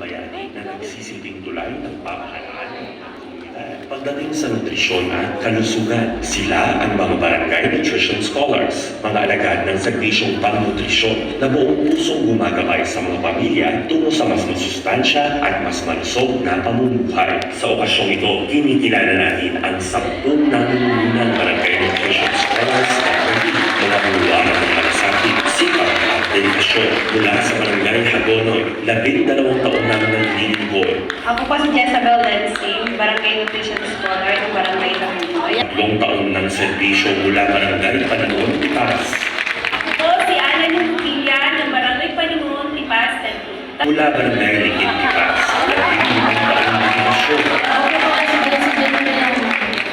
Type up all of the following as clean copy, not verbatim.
bayani na nagsisilbing tulay ng pamahalaan ng komunidad. Pagdating sa nutrisyon at kalusugan, sila ang mga barangay nutrition scholars, mga alagad ng serbisyong pang-nutrisyon na buong pusong gumagabay sa mga pamilya tungo sa mas masustansya at mas malusog na pamumuhay. Sa okasyong ito, kinikilala natin ang 10 nangungunang barangay nutrition scholars na mga buwan ng malasakit, sipag at dedikasyon mula sa barangay Hagonoy, 12 taon nang naglilingkod. Ako po si Jezabel Dancing, Barangay Nutrition Scholar ng Barangay Hagonoy. 3 taon ng serbisyo mula barangay Pananon, Tipas. Ako po si Ana Lumpia ng Barangay Panimun, Tipas, Mula barangay Ligid, Tipas. 15 taon ng dedikasyon. Ako po si President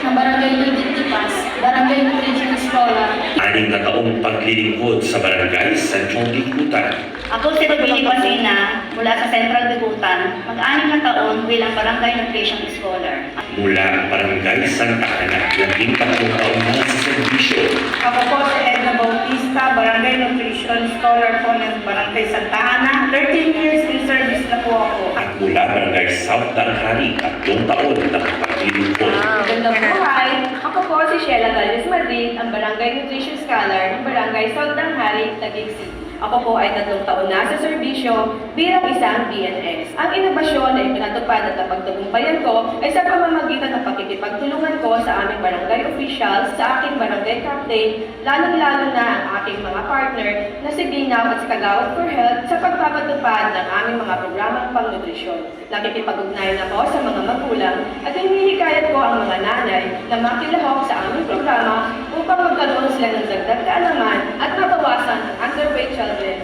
ng Barangay Ligid, Tipas, Barangay Nutrition Scholar. 6 na taong paglilingkod sa barangay Central Bikutan. Ako si Rodrigo Pasina, mula sa Central Bikutan, mag-6 na taon bilang Barangay Nutrition Scholar. Mula barangay Santa Ana, 13 taon na sa serbisyo. Ako po si Edna Bautista, Barangay Nutrition Scholar po ng Barangay Santa Ana. 13 years in service na po ako. At mula barangay South Danghari, 3 taon na paglilingkod. Magandang buhay! Ako po si Sheila Gales Madrid, ang Barangay Nutrition Scholar ng Barangay South Danghari, Taguig City. Ako po ay 3 taon na sa serbisyo bilang isang BNX. Ang inobasyon na ipinatupad at napagtagumpayan ko ay sa pamamagitan ng pakikipagtulungan ko sa aming barangay officials, sa aking barangay captain, lalong-lalo na ang aking mga partner na si Ginaw at si Kagawad for Health sa pagpapatupad ng aming mga programang pangnutrisyon. Nakikipag-ugnayan ako sa mga magulang at hinihikayat ko ang mga nanay na makilahok sa aming programa upang magkaroon sila ng dagdag kaalaman at mabawasan ang underweight children.